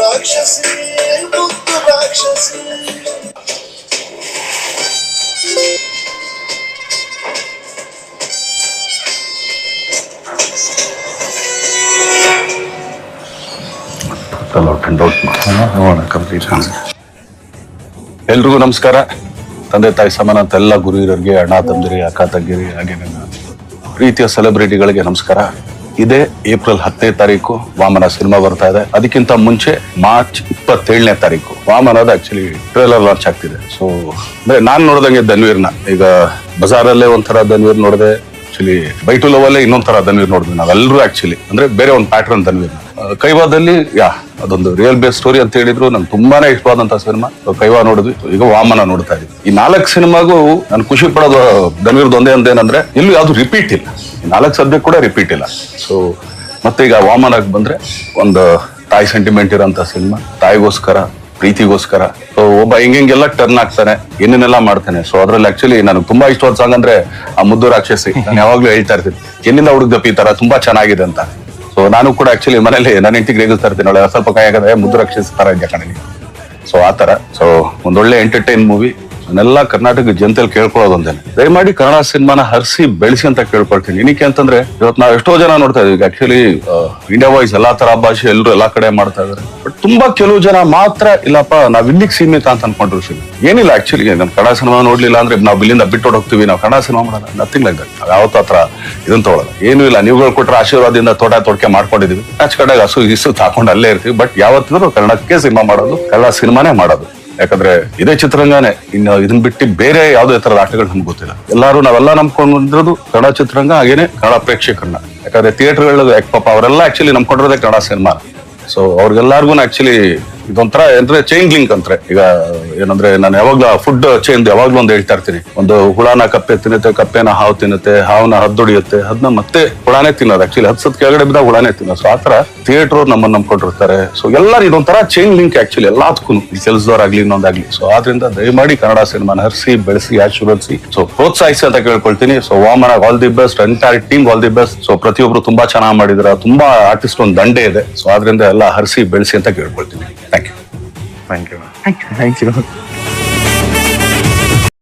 ರಾಕ್ಷಸಿ ಮುದ್ದು ರಾಕ್ಷಸಿ. ಎಲ್ರಿಗೂ ನಮಸ್ಕಾರ. ತಂದೆ ತಾಯಿ ಸಮಾನ ಅಂತ ಎಲ್ಲ ಗುರು ಹಿರಿಯರಿಗೆ, ಅಣ್ಣ ತಮ್ಮದಿರಿ, ಅಕ್ಕ ತಂಗಿರಿ, ಹಾಗೆ ನನ್ನ ಪ್ರೀತಿಯ ಸೆಲೆಬ್ರಿಟಿಗಳಿಗೆ ನಮಸ್ಕಾರ. ಇದೇ ಏಪ್ರಿಲ್ 10ನೇ ತಾರೀಕು ವಾಮನ ಸಿನಿಮಾ ಬರ್ತಾ ಇದೆ. ಅದಕ್ಕಿಂತ ಮುಂಚೆ ಮಾರ್ಚ್ 27ನೇ ತಾರೀಕು ವಾಮನದ ಆಕ್ಚುಲಿ ಟ್ರೇಲರ್ ಲಾಂಚ್ ಆಗ್ತಿದೆ. ಸೊ ಅಂದ್ರೆ ನಾನ್ ನೋಡ್ದಂಗೆ ಧನ್ವೀರ್ನ ಈಗ ಬಜಾರಲ್ಲೇ ಒಂಥರ ಧನ್ವೀರ್ ನೋಡಿದೆ, ಆಕ್ಚುಲಿ ಬೈ ಟು ಲವ್ ಅಲ್ಲೇ ಇನ್ನೊಂದ್ ತರ ಧನ್ವೀರ್ ನೋಡಿದ್ವಿ ನಾವೆಲ್ಲರೂ. ಆಕ್ಚುಲಿ ಅಂದ್ರೆ ಬೇರೆ ಒಂದು ಪ್ಯಾಟರ್ನ್ ಧನ್ವೀರ್. ಕೈವಾದಲ್ಲಿ ಅದೊಂದು ರಿಯಲ್ ಬೇಸ್ ಸ್ಟೋರಿ ಅಂತ ಹೇಳಿದ್ರು, ನಂಗೆ ತುಂಬಾನೇ ಇಷ್ಟವಾದಂತ ಸಿನಿಮಾ. ಕೈವಾ ನೋಡಿದ್ವಿ, ಈಗ ವಾಮನ ನೋಡ್ತಾ ಇದ್ವಿ. ಈ 4 ಸಿನಿಮಾಗೂ ನಾನು ಖುಷಿ ಪಡೋದು ಧನ್ವೀರ್ದು ಒಂದೇ ಅಂತೇನಂದ್ರೆ ಎಲ್ಲೂ ಯಾವ್ದು ರಿಪೀಟ್ ಇಲ್ಲ. ಈ 4 ಸಬ್ಜೆಕ್ಟ್ ಕೂಡ ರಿಪೀಟ್ ಇಲ್ಲ. ಸೊ ಮತ್ತೆ ಈಗ ವಾಮನಕ್ಕೆ ಬಂದ್ರೆ ಒಂದು ತಾಯಿ ಸೆಂಟಿಮೆಂಟ್ ಇರೋಂತ ಸಿನಿಮಾ, ತಾಯಿಗೋಸ್ಕರ, ಪ್ರೀತಿಗೋಸ್ಕರ. ಸೊ ಒಬ್ಬ ಹಿಂಗೆಲ್ಲ ಟರ್ನ್ ಆಗ್ತಾನೆ, ಏನೇನೆಲ್ಲ ಮಾಡ್ತಾನೆ. ಸೊ ಅದ್ರಲ್ಲಿ ಆಕ್ಚುಲಿ ನನಗೆ ತುಂಬಾ ಇಷ್ಟವಾದ ಸಾಂಗ್ ಅಂದ್ರೆ ಆ ಮುದ್ದು ರಾಕ್ಷಸಿ. ನಾನು ಯಾವಾಗ್ಲೂ ಹೇಳ್ತಾ ಇರ್ತೀನಿ, ಎನ್ನಿಂದ ಹುಡುಗದಪ್ಪ ಈ ತರ ತುಂಬಾ ಚೆನ್ನಾಗಿದೆ ಅಂತ. ಸೊ ನಾನು ಕೂಡ ಆಕ್ಚುಲಿ ಮನೇಲಿ ನನ್ನ ಹೆಂಡತಿಗೆ ರೇಗಿಸ್ತಾ ಇರ್ತೀನಿ, ಒಳ್ಳೆ ಸ್ವಲ್ಪ ಕೈ ಆಗದೆ ಮುದ್ದು ರಾಕ್ಷಸಿ ತರ ಇದೆಯಾ ಕಣೆ. ಸೊ ಆ ತರ. ಸೊ ಒಂದೊಳ್ಳೆ ಎಂಟರ್ಟೈನ್ ಮೂವಿ. ನಾನೆಲ್ಲ ಕರ್ನಾಟಕ ಜನತೆಯಲ್ಲಿ ಕೇಳ್ಕೊಳ್ಳೋದೊಂದೇನೆ, ದಯಮಾಡಿ ಕನ್ನಡ ಸಿನಿಮಾನ ಹರಿಸಿ ಬೆಳೆಸಿ ಅಂತ ಕೇಳ್ಕೊಳ್ತೀನಿ. ಏನಕ್ಕೆ ಅಂತಂದ್ರೆ ಇವತ್ತು ನಾವು ಎಷ್ಟೋ ಜನ ನೋಡ್ತಾ ಇದೀವಿ. ಆಕ್ಚುಲಿ ಇಂಡಿಯಾ ವಾಯ್ಸ್ ಎಲ್ಲಾ ತರ ಭಾಷೆ ಎಲ್ಲರೂ ಎಲ್ಲಾ ಕಡೆ ಮಾಡ್ತಾ ಇದಾರೆ. ಬಟ್ ತುಂಬಾ ಕೆಲವು ಜನ ಮಾತ್ರ ಇಲ್ಲಪ್ಪ ನಾವ್ ಇಲ್ಲಿಗೆ ಸೀಮಿತ ಅಂತ ಅನ್ಕೊಂಡ್ರು. ಏನಿಲ್ಲ, ಆಕ್ಚುಲಿ ನಮ್ ಕನ್ನಡ ಸಿನಿಮಾ ನೋಡ್ಲಿಲ್ಲ ಅಂದ್ರೆ ನಾವು ಇಲ್ಲಿಂದ ಬಿಟ್ಟು ಹೋಗ್ತೀವಿ, ನಾವು ಕನ್ನಡ ಸಿನಿಮಾ ಮಾಡೋಣ, ನಥಿಂಗ್ ಲೈಕ್ ದಟ್. ನಾವ್ ಯಾವತ್ತೂ ಹತ್ರ ಇದನ್ನ ತಗೊಳ್ಳೋದು ಏನೂ ಇಲ್ಲ. ನೀವುಗಳು ಕೊಟ್ರೆ ಆಶೀರ್ವಾದದಿಂದ ತೊಡಕೆ ಮಾಡ್ಕೊಂಡಿದೀವಿ. ಆಚೆ ಕಡೆ ಹಸು ಇಸು ಹಾಕೊಂಡು ಅಲ್ಲೇ ಇರ್ತೀವಿ. ಬಟ್ ಯಾವತ್ತಿದ್ರು ಕನ್ನಡಕ್ಕೆ ಸಿನಿಮಾ ಮಾಡೋದು, ಕನ್ನಡ ಸಿನಿಮಾನೇ ಮಾಡೋದು. ಯಾಕಂದ್ರೆ ಇದೇ ಚಿತ್ರರಂಗನೇ, ಇನ್ನು ಇದನ್ನ ಬಿಟ್ಟು ಬೇರೆ ಯಾವ್ದೇ ತರದ ಆಟಗಳು ನಮ್ಗೆ ಗೊತ್ತಿಲ್ಲ. ನಾವೆಲ್ಲ ನಂಬ್ಕೊಂಡಿರೋದು ಕನ್ನಡ ಚಿತ್ರರಂಗ, ಹಾಗೇನೆ ಕನ್ನಡ ಪ್ರೇಕ್ಷಕರನ್ನ. ಯಾಕಂದ್ರೆ ಥಿಯೇಟರ್ಗಳು ಪಾಪ ಅವರೆಲ್ಲ ಆಕ್ಚುಲಿ ನಂಬ್ಕೊಂಡಿರೋದೇ ಕನ್ನಡ ಸಿನಿಮಾ. ಸೊ ಅವ್ರಿಗೆಲ್ಲಾರ್ಗು ಆಕ್ಚುಲಿ ಇದೊಂಥರ ಅಂದ್ರೆ ಚೈನ್ ಲಿಂಕ್ ಅಂತಾರೆ. ಈಗ ಏನಂದ್ರೆ ನಾನು ಯಾವಾಗ್ಲೂ ಫುಡ್ ಚೈನ್ ಯಾವಾಗ್ಲೂ ಒಂದು ಹೇಳ್ತಾ ಇರ್ತೀನಿ, ಒಂದು ಹುಳನ ಕಪ್ಪೆ ತಿನ್ನುತ್ತೆ, ಕಪ್ಪೆನ ಹಾವು ತಿನ್ನುತ್ತೆ, ಹಾವನ್ನ ಹದ್ದೊಡಿಯುತ್ತೆ, ಅದನ್ನ ಮತ್ತೆ ಹುಳಾನೇ ತಿನ್ನೋದು. ಆಕ್ಚುಲಿ 10 ಸತ್ ಕೆಳಗಡೆ ಬಿದ್ದಾಗ ಹುಳಾನೇ ತಿನ್ನೋದು. ಸೊ ಆತರ ಥಿಯೇಟರ್ ನಮ್ಮನ್ನ ನಂಬ್ಕೊಂಡಿರ್ತಾರೆ. ಸೊ ಎಲ್ಲರೂ ಇದೊಂಥರ ಚೈನ್ ಲಿಂಕ್ ಆಕ್ಚುಲಿ ಎಲ್ಲದಕ್ಕೂ, ಕೆಲಸದವ್ರಾಗ್ಲಿ ಇನ್ನೊಂದಾಗ್ಲಿ. ಸೊ ಆದ್ರಿಂದ ದಯಮಾಡಿ ಕನ್ನಡ ಸಿನಿಮಾನ ಹರಿಸಿ ಬೆಳೆಸಿ ಆಶೀರ್ವದಿಸಿ, ಸೊ ಪ್ರೋತ್ಸಾಹಿಸಿ ಅಂತ ಕೇಳ್ಕೊಳ್ತೀನಿ. So Vamana all the best, entire team all the best. So ಪ್ರತಿಯೊಬ್ರು ತುಂಬಾ ಚೆನ್ನಾಗಿ ಮಾಡಿದಾರೆ, ತುಂಬಾ ಆರ್ಟಿಸ್ಟ್ ಒಂದು ದಂಡೆ ಇದೆ. ಸೊ ಆದ್ರಿಂದ ಎಲ್ಲ ಹರಿಸಿ ಬೆಳೆಸಿ ಅಂತ ಕೇಳ್ಕೊಳ್ತೀನಿ. Thank you. Thank you.